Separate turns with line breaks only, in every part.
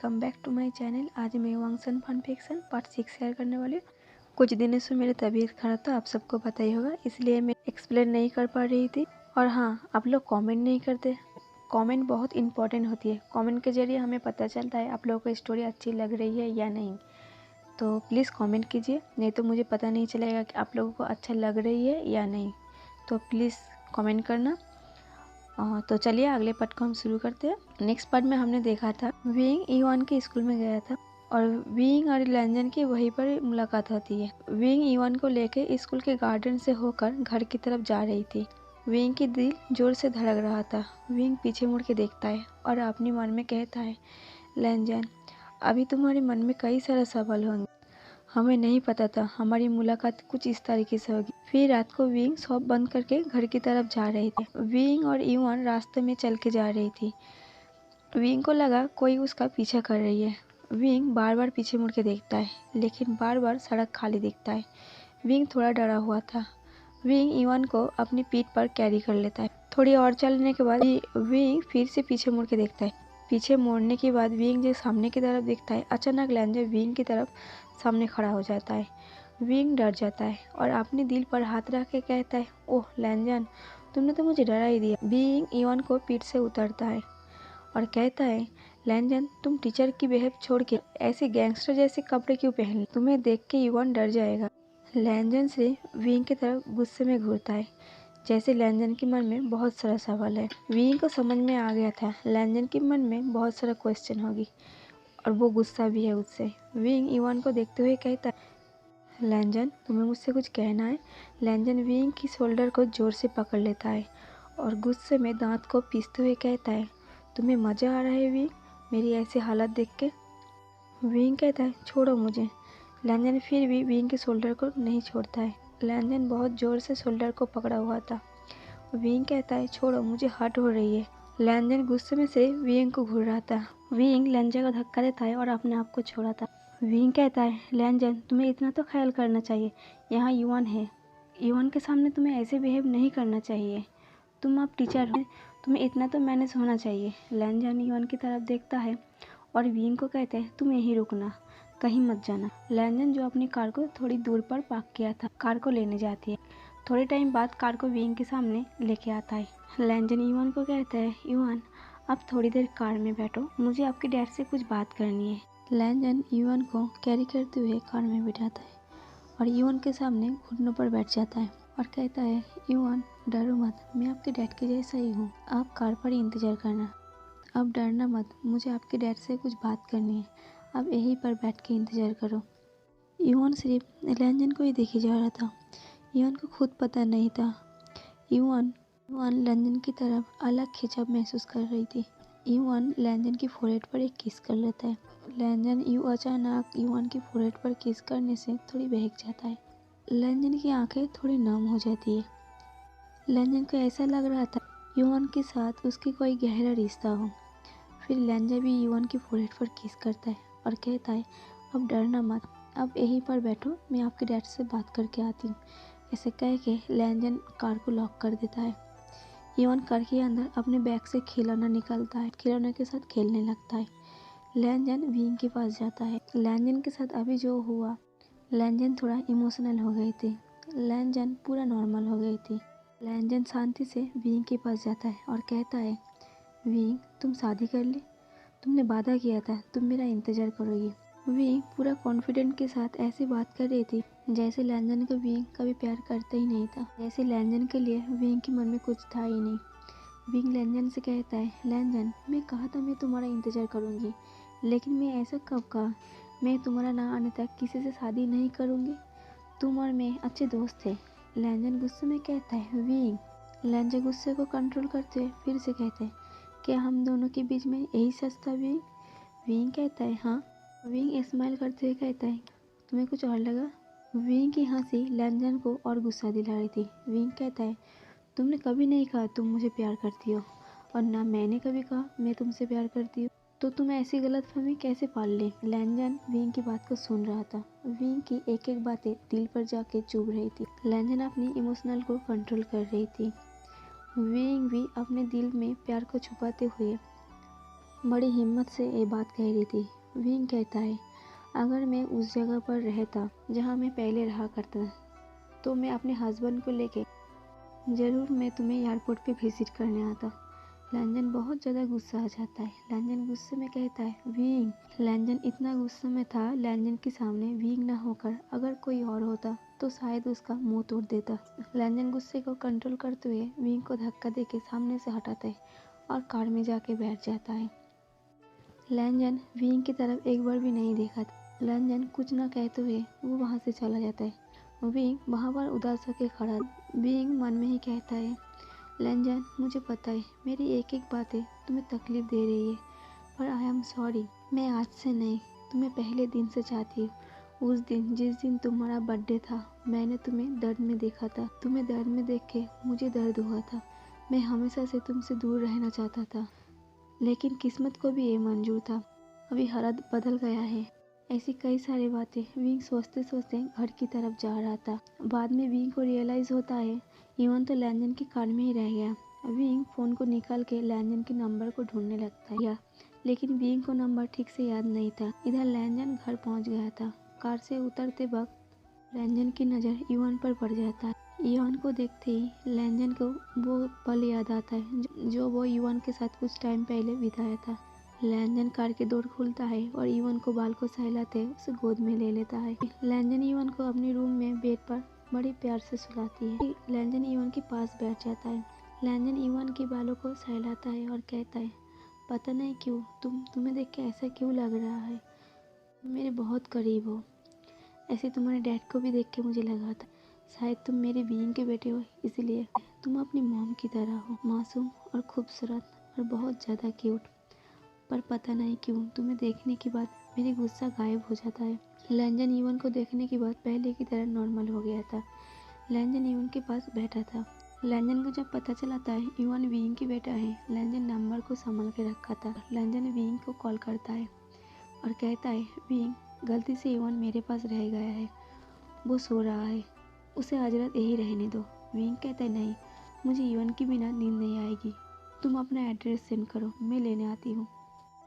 Welcome back to my channel. आज मैं वांगसन फन फिक्शन पार्ट 6 शेयर करने वाली हूँ। कुछ दिनों से मेरी तबीयत खराब था, आप सबको पता ही होगा, इसलिए मैं एक्सप्लेन नहीं कर पा रही थी। और हाँ, आप लोग कमेंट नहीं करते। कमेंट बहुत इंपॉर्टेंट होती है। कमेंट के जरिए हमें पता चलता है आप लोगों को स्टोरी अच्छी लग रही है या नहीं। तो प्लीज़ कमेंट कीजिए, नहीं तो मुझे पता नहीं चलेगा कि आप लोगों को अच्छा लग रही है या नहीं। तो प्लीज़ कमेंट करना। तो चलिए अगले पार्ट को हम शुरू करते हैं। नेक्स्ट पार्ट में हमने देखा था विंग ईवान के स्कूल में गया था और विंग और लैंजन की वहीं पर मुलाकात होती है। विंग ईवान को लेकर स्कूल के गार्डन से होकर घर की तरफ जा रही थी। विंग की दिल जोर से धड़क रहा था। विंग पीछे मुड़ के देखता है और अपने मन में कहता है, लैंजन, अभी तुम्हारे मन में कई सारे सवाल होंगे। हमें नहीं पता था हमारी मुलाकात कुछ इस तरीके से होगी। फिर रात को विंग शॉप बंद करके घर की तरफ जा रही थी। विंग और ईवान रास्ते में चल के जा रही थी। विंग को लगा कोई उसका पीछा कर रही है। विंग बार बार पीछे मुड़ के देखता है, लेकिन बार बार सड़क खाली दिखता है। विंग थोड़ा डरा हुआ था। विंग ईवान को अपनी पीठ पर कैरी कर लेता है। थोड़ी और चलने के बाद विंग फिर से पीछे मुड़ के देखता है। पीछे मुड़ने के बाद विंग जब सामने की तरफ देखता है, अचानक लैंजर विंग की तरफ सामने खड़ा हो जाता है। विंग डर जाता है और अपने दिल पर हाथ रख के कहता है, ओह लैंजन, तुमने तो मुझे डरा ही दिया। विंग ईवान को पीठ से उतरता है और कहता है, लैंजन, तुम टीचर की बिहेव छोड़ के ऐसे गैंगस्टर जैसे कपड़े क्यों पहन लिए? तुम्हें देख के ईवान डर जाएगा। लैंजन से विंग की तरफ गुस्से में घूरता है, जैसे लैंजन के मन में बहुत सारा सवाल है। विंग को समझ में आ गया था लैंजन के मन में बहुत सारा क्वेश्चन होगी और वो गुस्सा भी है उससे। विंग ईवान को देखते हुए कहता है, लैंजन, तुम्हें मुझसे कुछ कहना है? लैंजन विंग की शोल्डर को जोर से पकड़ लेता है और गुस्से में दांत को पीसते हुए कहता है, तुम्हें मज़ा आ रहा है विंग मेरी ऐसी हालत देख के? विंग कहता है, छोड़ो मुझे। लैंजन फिर भी विंग के शोल्डर को नहीं छोड़ता है। लैंजन बहुत जोर से शोल्डर को पकड़ा हुआ था। विंग कहता है, छोड़ो, मुझे हर्ट हो रही है। लैंजन गुस्से से विंग को घूर रहा था। विंग लैंजन को धक्का देता है और अपने आप को छोड़ाता। विंग कहता है, लैंजन, तुम्हें इतना तो ख्याल करना चाहिए, यहाँ ईवान है। ईवान के सामने तुम्हें ऐसे बिहेव नहीं करना चाहिए। तुम अब टीचर हो, तुम्हें इतना तो मैनेज होना चाहिए। लैंजन ईवान की तरफ देखता है और विंग को कहता है, तुम यहीं रुकना, कहीं मत जाना। लैंजन जो अपनी कार को थोड़ी दूर पर पार्क किया था, कार को लेने जाती है। थोड़े टाइम बाद कार को विंग के सामने लेके आता है। लैंजन ईवान को कहता है, ईवान, आप थोड़ी देर कार में बैठो, मुझे आपके डैड से कुछ बात करनी है। लैंजन ईवान को कैरी करते हुए कार में बिठाता है और ईवान के सामने घुटनों पर बैठ जाता है और कहता है, ईवान, डरो मत, मैं आपके डैड के जैसा ही हूँ, आप कार पर ही इंतज़ार करना। अब डरना मत, मुझे आपके डैड से कुछ बात करनी है, अब यहीं पर बैठ के इंतज़ार करो। ईवान सिर्फ लैंजन को ही देखे जा रहा था। ईवान को खुद पता नहीं था। ईवान लैंजन की तरफ अलग खिंचाव महसूस कर रही थी। ईवान लैंजन की फोrehead पर एक किस कर लेता है। लैंजन अचानक ईवान की फोrehead पर किस करने से थोड़ी बहक जाता है। लैंजन की आंखें थोड़ी नम हो जाती है। लैंजन को ऐसा लग रहा था ईवान के साथ उसकी कोई गहरा रिश्ता हो। फिर लैंजन भी ईवान की फोrehead पर किस करता है और कहता है, अब डरना मत, अब यहीं पर बैठो, मैं आपके डैड से बात करके आती हूँ। ऐसे कह के लैंजन कार को लॉक कर देता है। ईवान कार के अंदर अपने बैग से खिलौना निकालता है, खिलौने के साथ खेलने लगता है। लैंजन विंग के पास जाता है। लैंजन के साथ अभी जो हुआ, लैंजन थोड़ा इमोशनल हो गई थी। लैंजन पूरा नॉर्मल हो गई थी। लैंजन शांति से विंग के पास जाता है और कहता है, विंग, तुम शादी कर ली, तुमने वादा किया था तुम मेरा इंतज़ार करोगी। विंग पूरा कॉन्फिडेंट के साथ ऐसी बात कर रही थी जैसे लैंजन को विंग कभी प्यार करता ही नहीं था, जैसे लैंजन के लिए विंग के मन में कुछ था ही नहीं। विंग लैंजन से कहता है, लैंजन, मैं कहा था मैं तुम्हारा इंतज़ार करूँगी, लेकिन मैं ऐसा कब कहा? मैं तुम्हारा ना आने तक किसी से शादी नहीं करूँगी। तुम और मैं अच्छे दोस्त थे। लैंजन गुस्से में कहता है, विंग। लैंजन गुस्से को कंट्रोल करते हुए फिर से कहते हैं, क्या हम दोनों के बीच में यही सच था विंग? विंग कहता है, हाँ। विंग स्माइल करते हुए कहता है, तुम्हें कुछ और लगा? विंग की हंसी लैंजन को और गुस्सा दिला रही थी। विंग कहता है, तुमने कभी नहीं कहा तुम मुझे प्यार करती हो और ना मैंने कभी कहा मैं तुमसे प्यार करती हूँ, तो तुम ऐसी गलतफहमी कैसे पाल ली? लैंजन विंग की बात को सुन रहा था। विंग की एक एक बातें दिल पर जाके चुभ रही थी। लैंजन अपनी इमोशनल को कंट्रोल कर रही थी। विंग भी अपने दिल में प्यार को छुपाते हुए बड़ी हिम्मत से ये बात कह रही थी। विंग कहता है, अगर मैं उस जगह पर रहता जहाँ मैं पहले रहा करता तो मैं अपने हस्बैंड को लेके ज़रूर मैं तुम्हें एयरपोर्ट पे विजिट करने आता। लैंजन बहुत ज़्यादा गुस्सा आ जाता है। लैंजन गुस्से में कहता है, विंग। लैंजन इतना गुस्से में था, लैंजन के सामने विंग ना होकर अगर कोई और होता तो शायद उसका मुंह तोड़ देता। लैंजन गुस्से को कंट्रोल करते हुए विंग को धक्का देके सामने से हटाता है और कार में जाके बैठ जाता है। लैंजन विंग की तरफ एक बार भी नहीं देखा। लैंजन कुछ ना कहते हुए वो वहाँ से चला जाता है। विंग वहाँ पर उदास होकर खड़ा। विंग मन में ही कहता है, लैंजन मुझे पता है मेरी एक एक बातें तुम्हें तकलीफ दे रही है, पर आई एम सॉरी। मैं आज से नहीं, तुम्हें पहले दिन से चाहती हूँ। उस दिन जिस दिन तुम्हारा बर्थडे था मैंने तुम्हें दर्द में देखा था। तुम्हें दर्द में देख के मुझे दर्द हुआ था। मैं हमेशा से तुमसे दूर रहना चाहता था, लेकिन किस्मत को भी ये मंजूर था। अभी हालात बदल गया है। ऐसी कई सारी बातें विंग सोचते सोचते घर की तरफ जा रहा था। बाद में विंग को रियलाइज होता है इवन तो लैंजन की कार में ही रह गया। विंग फोन को निकाल के लैंजन के नंबर को ढूंढने लगता है, लेकिन विंग को नंबर ठीक से याद नहीं था। इधर लैंजन घर पहुंच गया था। कार से उतरते वक्त लैंजन की नज़र इवान पर पड़ जाता है। इवान को देखते ही लैंजन को वो पल याद आता है जो वो इवान के साथ कुछ टाइम पहले बिताया था। लैंजन कार की डोर खोलता है और इवान को बाल को सहलाते उसे गोद में ले लेता है। लैंजन इवान को अपने रूम में बेड पर बड़ी प्यार से सुलाती है। लैंजन इवान के पास बैठ जाता है। लैंजन इवान के बालों को सहलाता है और कहता है, पता नहीं क्यों तुम्हें देख के ऐसा क्यों लग रहा है, मेरे बहुत करीब हो। ऐसे तुम्हारे डैड को भी देख के मुझे लगा था शायद तुम मेरे बीइंग के बेटे हो, इसलिए तुम अपनी मॉम की तरह हो, मासूम और खूबसूरत और बहुत ज़्यादा क्यूट। पर पता नहीं क्यों तुम्हें देखने के बाद मेरी गुस्सा गायब हो जाता है। लैंजन इवन को देखने के बाद पहले की तरह नॉर्मल हो गया था। लैंजन इवन के पास बैठा था। लैंजन को जब पता चला था इवन विंग की बेटा है, लैंजन नंबर को संभाल के रखा था। लैंजन विंग को कॉल करता है और कहता है, विंग गलती से इवन मेरे पास रह गया है, वो सो रहा है, उसे आज रात यही रहने दो। विंग कहता है, नहीं, मुझे इवन के बिना नींद नहीं आएगी, तुम अपना एड्रेस सेंड करो, मैं लेने आती हूँ।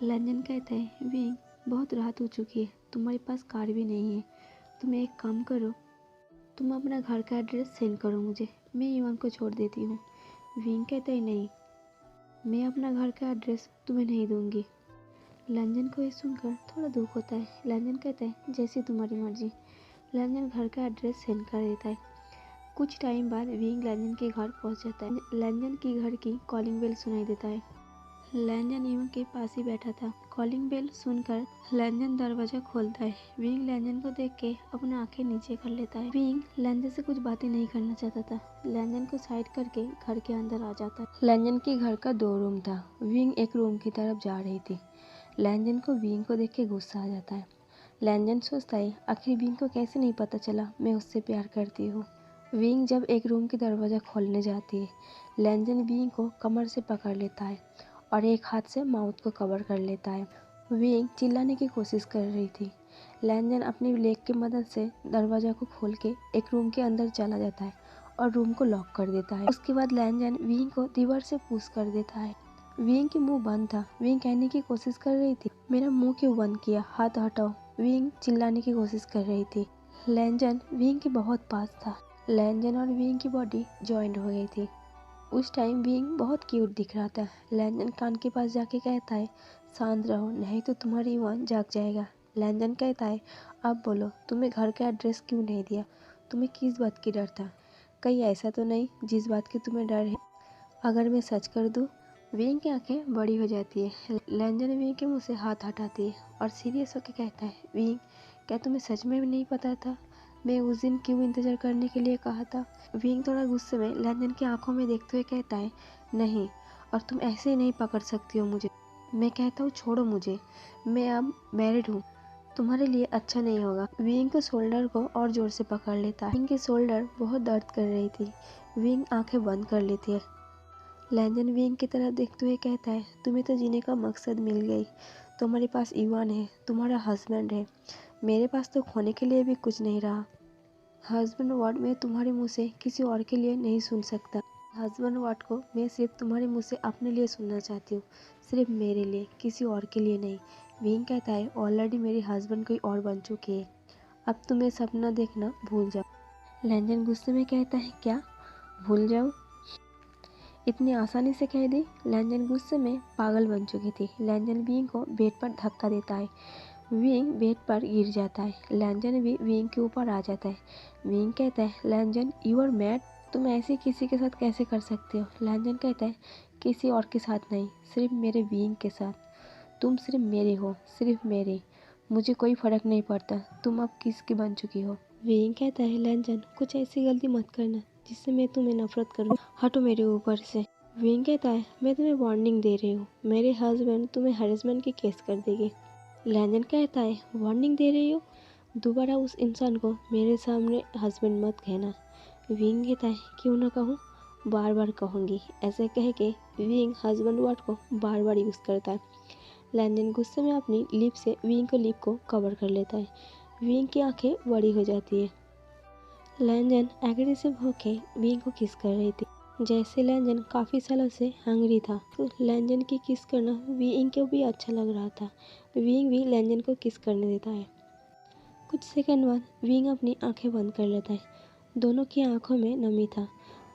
लैंजन कहता है, विंग बहुत रात हो चुकी है, तुम्हारे पास कार भी नहीं है, तुम एक काम करो, तुम अपना घर का एड्रेस सेंड करो मुझे, मैं इवान को छोड़ देती हूँ। विंग कहता है, नहीं, मैं अपना घर का एड्रेस तुम्हें नहीं दूंगी। लैंजन को ये सुनकर थोड़ा दुख होता है। लैंजन कहता है, जैसी तुम्हारी मर्जी। लैंजन घर का एड्रेस सेंड कर देता है। कुछ टाइम बाद विंग लैंजन के घर पहुंच जाता है। लैंजन की घर की कॉलिंग बेल सुनाई देता है। लैंजन इवन के पास ही बैठा था। कॉलिंग बेल सुनकर लैंजन दरवाजा खोलता है। विंग लैंजन को देख के अपनी आंखें नीचे कर लेता है। विंग लैंजन से कुछ बातें नहीं करना चाहता था। लैंजन को साइड करके घर के अंदर आ जाता है। लैंजन के घर का 2 रूम था। विंग एक रूम की तरफ जा रही थी। लैंजन को विंग को देख के गुस्सा आ जाता है। लैंजन सोचता है, आखिर विंग को कैसे नहीं पता चला मैं उससे प्यार करती हूँ। विंग जब एक रूम की दरवाजा खोलने जाती है, लैंजन विंग को कमर से पकड़ लेता है और एक हाथ से माउथ को कवर कर लेता है। विंग चिल्लाने की कोशिश कर रही थी। लैंजन अपनी लेग की मदद से दरवाजा को खोल के एक रूम के अंदर चला जाता है और रूम को लॉक कर देता है। उसके बाद लैंजन विंग को दीवार से पुश कर देता है। विंग की मुंह बंद था। विंग कहने की कोशिश कर रही थी, मेरा मुंह क्यों बंद किया, हाथ हटाओ। विंग चिल्लाने की कोशिश कर रही थी। लैंजन विंग के बहुत पास था। लैंजन और विंग की बॉडी ज्वाइंट हो गई थी। उस टाइम विंग बहुत क्यूट दिख रहा था। लैंजन कान के पास जाके कहता है, शांत रहो नहीं तो तुम्हारी इवान जाग जाएगा। लैंजन कहता है, अब बोलो तुम्हें घर का एड्रेस क्यों नहीं दिया, तुम्हें किस बात की डर था, कहीं ऐसा तो नहीं जिस बात की तुम्हें डर है अगर मैं सच कर दूँ। विंग की आंखें बड़ी हो जाती है। लैंजन विंग के मुंह से हाथ हटाती है और सीरियस होकर कहता है, विंग क्या तुम्हें सच में भी नहीं पता था मैं उस दिन क्यों इंतज़ार करने के लिए कहा था। विंग थोड़ा गुस्से में लैंजन की आंखों में देखते हुए कहता है, नहीं, और तुम ऐसे ही नहीं पकड़ सकती हो मुझे। मैं कहता हूँ छोड़ो मुझे, मैं अब मैरिड हूँ, तुम्हारे लिए अच्छा नहीं होगा। विंग के शोल्डर को और जोर से पकड़ लेता है। विंग की शोल्डर बहुत दर्द कर रही थी। विंग आंखें बंद कर लेती है। लैंजन विंग की तरफ देखते हुए कहता है, तुम्हें तो जीने का मकसद मिल गई, तुम्हारे पास इवान है, तुम्हारा हस्बैंड है, मेरे पास तो खोने के लिए भी कुछ नहीं रहा। हस्बैंड वर्ड में तुम्हारे मुंह से किसी और के लिए नहीं सुन सकता।
हस्बैंड वर्ड को मैं सिर्फ तुम्हारे मुँह से अपने लिए सुनना चाहती हूँ, सिर्फ मेरे लिए, किसी और के लिए नहीं। विंग कहता है ऑलरेडी मेरे हस्बैंड कोई और बन चुके हैं, अब तुम्हें सपना देखना भूल जाओ। लैंजन गुस्से में कहता है क्या भूल जाऊँ? इतनी आसानी से कह दी? लैंजन गुस्से में पागल बन चुकी थी। लैंजन विंग को बेड पर धक्का देता है। विंग बेड पर गिर जाता है। लैंजन भी विंग के ऊपर आ जाता है। विंग कहता है लैंजन यू आर मैड, तुम ऐसे किसी के साथ कैसे कर सकते हो? लैंजन कहता है किसी और के साथ नहीं, सिर्फ मेरे विंग के साथ। तुम सिर्फ मेरे हो, सिर्फ मेरे, मुझे कोई फ़र्क नहीं पड़ता तुम अब किसकी बन चुकी हो। विंग कहता है लैंजन कुछ ऐसी गलती मत करना जिससे मैं तुम्हें नफरत करूँ, हटो मेरे ऊपर से। विंग कहता है मैं तुम्हें वार्निंग दे रही हूँ, मेरे हस्बैंड तुम्हें हरेसमेंट की केस कर देगी। लैंजन कहता है वार्निंग दे रही हो, दोबारा उस इंसान को मेरे सामने हस्बैंड मत कहना। विंग कहता है क्यों ना कहूँ, बार बार कहूँगी। ऐसे कह के विंग हस्बैंड वर्ड को बार बार यूज़ करता है। लैंजन गुस्से में अपनी लिप से विंग के लिप को कवर कर लेता है। विंग की आंखें बड़ी हो जाती है। लैंजन एग्रेसिव होके विंग को किस कर रही थी, जैसे लैंजन काफ़ी सालों से हंगरी था। तो लैंजन की किस करना विंग को भी अच्छा लग रहा था। विंग भी लैंजन को किस करने देता है। कुछ सेकंड बाद विंग अपनी आंखें बंद कर लेता है। दोनों की आंखों में नमी था।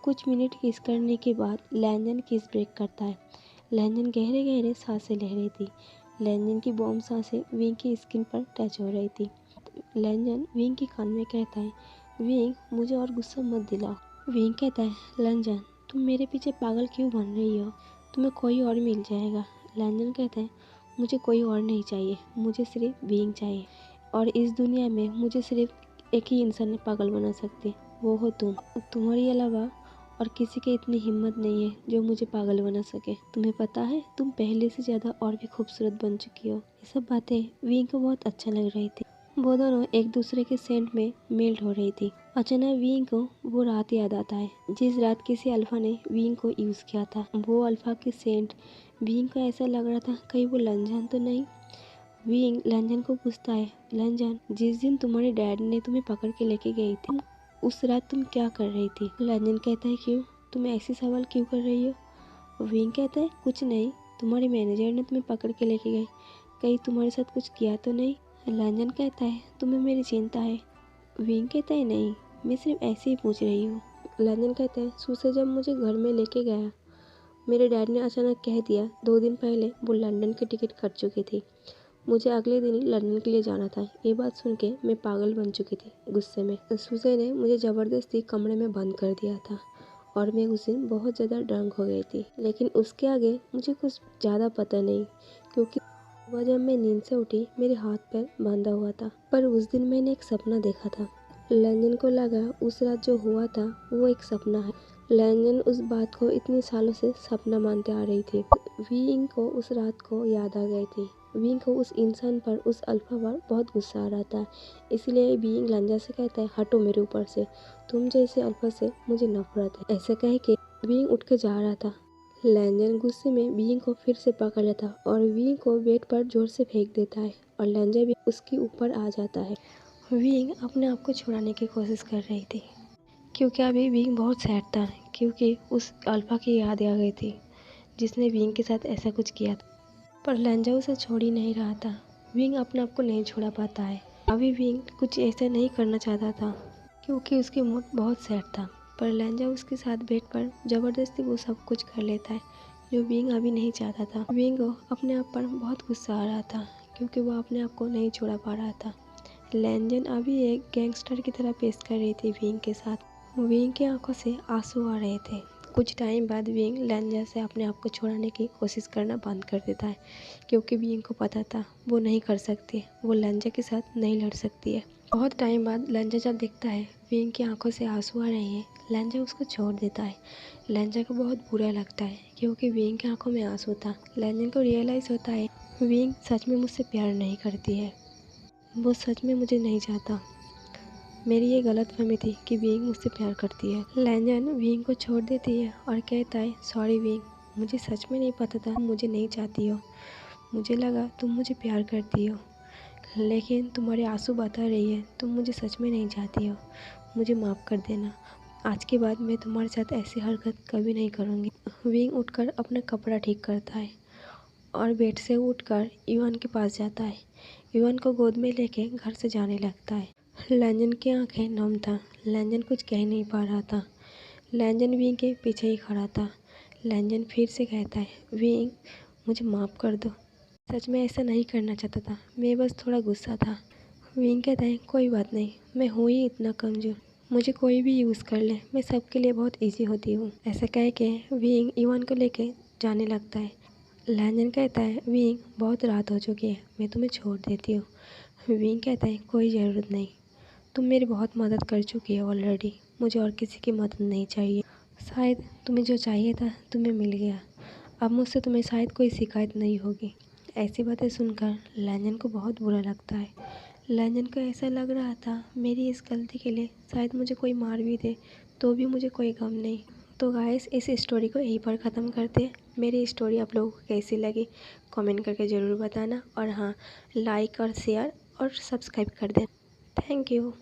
कुछ मिनट किस करने के बाद लैंजन किस ब्रेक करता है। लैंजन गहरे गहरे सांसें ले रही थी। लैंजन की बॉम्ब सांसें विंग की स्किन पर टच हो रही थी। लैंजन विंग के कान में कहता है विंग मुझे और गुस्सा मत दिलाओ। विंग कहता है लैंजन तुम मेरे पीछे पागल क्यों बन रही हो, तुम्हें कोई और मिल जाएगा। लैंजन कहता है मुझे कोई और नहीं चाहिए, मुझे सिर्फ विंग चाहिए, और इस दुनिया में मुझे सिर्फ एक ही इंसान ने पागल बना सकती, वो हो तुम। तुम्हारे अलावा और किसी की इतनी हिम्मत नहीं है जो मुझे पागल बना सके। तुम्हें पता है तुम पहले से ज़्यादा और भी खूबसूरत बन चुकी हो। ये सब बातें विंग को बहुत अच्छा लग रही थी। वो दोनों एक दूसरे के सेंट में मेल्ट हो रही थी। अचानक विंग को वो रात याद आता है जिस रात किसी अल्फा ने विंग को यूज़ किया था। वो अल्फा के सेंट विंग को ऐसा लग रहा था कहीं वो लंजन तो नहीं। विंग लंजन को पूछता है लंजन जिस दिन तुम्हारे डैड ने तुम्हें पकड़ के लेके गई थी उस रात तुम क्या कर रही थी? लंजन कहता है क्यों, तुम ऐसे सवाल क्यों कर रही हो? विंग कहता है कुछ नहीं, तुम्हारे मैनेजर ने तुम्हें पकड़ के लेके गए, कहीं तुम्हारे साथ कुछ किया तो नहीं? लंजन कहता है तुम्हें मेरी चिंता है। विंग कहता है नहीं, मैं सिर्फ ऐसे ही पूछ रही हूँ। लंजन कहता है सुसे जब मुझे घर में लेके गया मेरे डैड ने अचानक कह दिया 2 दिन पहले वो लंदन की टिकट कट चुकी थी, मुझे अगले दिन ही लंदन के लिए जाना था। ये बात सुन के मैं पागल बन चुकी थी गुस्से में। सुसे ने मुझे ज़बरदस्ती कमरे में बंद कर दिया था और मैं उस दिन बहुत ज़्यादा ड्रंक हो गई थी, लेकिन उसके आगे मुझे कुछ ज़्यादा पता नहीं, क्योंकि सुबह जब मैं नींद से उठी मेरे हाथ पैर बांधा हुआ था। पर उस दिन मैंने एक सपना देखा था। लंदन को लगा उस रात जो हुआ था वो एक सपना है। लंदन उस बात को इतने सालों से सपना मानते आ रही थी। विंग को उस रात को याद आ गई थी। विंग को उस इंसान पर, उस अल्फा पर बहुत गुस्सा आ रहा था। इसलिए विंग लंजा से कहता है हटो मेरे ऊपर से, तुम जैसे अल्फा से मुझे नफरत है। ऐसा कह के विंग उठ के जा रहा था। लैंजन गुस्से में विंग को फिर से पकड़ लेता और विंग को बेड पर जोर से फेंक देता है और लैंजा भी उसके ऊपर आ जाता है। विंग अपने आप को छुड़ाने की कोशिश कर रही थी क्योंकि अभी विंग बहुत सैड था, क्योंकि उस अल्फा की याद आ गई थी जिसने विंग के साथ ऐसा कुछ किया था। पर लैंजा उसे छोड़ ही नहीं रहा था। विंग अपने आप को नहीं छोड़ा पाता है। अभी विंग कुछ ऐसा नहीं करना चाहता था क्योंकि उसकी मूड बहुत सैड था, पर लैंजा उसके साथ बेड पर ज़बरदस्ती वो सब कुछ कर लेता है जो विंग अभी नहीं चाहता था। विंग को अपने आप पर बहुत गुस्सा आ रहा था क्योंकि वो अपने आप को नहीं छोड़ा पा रहा था। लैंजन अभी एक गैंगस्टर की तरह पेश कर रही थी विंग के साथ। विंग की आंखों से आंसू आ रहे थे। कुछ टाइम बाद विंग लैंजा से अपने आप को छुड़ाने की कोशिश करना बंद कर देता है क्योंकि विंग को पता था वो नहीं कर सकती, वो लैंजा के साथ नहीं लड़ सकती है। बहुत टाइम बाद लैंजा जब देखता है विंग की आंखों से आंसू आ रहे हैं, लैंजा उसको छोड़ देता है। लैंजा को बहुत बुरा लगता है क्योंकि विंग की आंखों में आंसू था। लैंजन को रियलाइज़ होता है विंग सच में मुझसे प्यार नहीं करती है, वो सच में मुझे नहीं चाहता। मेरी ये गलतफहमी थी कि विंग मुझसे प्यार करती है। लैंजन विंग को छोड़ देती है और कहता है सॉरी विंग, मुझे सच में नहीं पता था तुम मुझे नहीं चाहती हो, मुझे लगा तुम मुझे प्यार करती हो, लेकिन तुम्हारे आंसू बता रही है तुम मुझे सच में नहीं चाहती हो, मुझे माफ़ कर देना। आज के बाद मैं तुम्हारे साथ ऐसी हरकत कभी नहीं करूँगी। विंग उठकर अपना कपड़ा ठीक करता है और बेड से उठकर इवान के पास जाता है। इवान को गोद में लेके घर से जाने लगता है। लैंजन की आंखें नम था। लैंजन कुछ कह नहीं पा रहा था। लैंजन विंग के पीछे ही खड़ा था। लैंजन फिर से कहता है, विंग मुझे माफ़ कर दो, सच में ऐसा नहीं करना चाहता था, मैं बस थोड़ा गुस्सा था। विंग कहता है, कोई बात नहीं, मैं हूँ ही इतना कमज़ोर, मुझे कोई भी यूज़ कर ले, मैं सबके लिए बहुत ईजी होती हूँ। ऐसा कह के विंग इवान को लेके जाने लगता है। लैंजन कहता है, विंग बहुत रात हो चुकी है, मैं तुम्हें छोड़ देती हूँ। विंग कहता है, कोई ज़रूरत नहीं, तुम मेरी बहुत मदद कर चुकी है ऑलरेडी, मुझे और किसी की मदद नहीं चाहिए। शायद तुम्हें जो चाहिए था तुम्हें मिल गया, अब मुझसे तुम्हें शायद कोई शिकायत नहीं होगी। ऐसी बातें सुनकर लैंजन को बहुत बुरा लगता है। लैंजन को ऐसा लग रहा था, मेरी इस गलती के लिए शायद मुझे कोई मार भी दे तो भी मुझे कोई गम नहीं। तो गाइस, इस स्टोरी को यहीं पर ख़त्म करते हैं। मेरी स्टोरी आप लोगों को कैसी लगी कमेंट करके ज़रूर बताना, और हाँ, लाइक और शेयर और सब्सक्राइब कर देना। Thank you.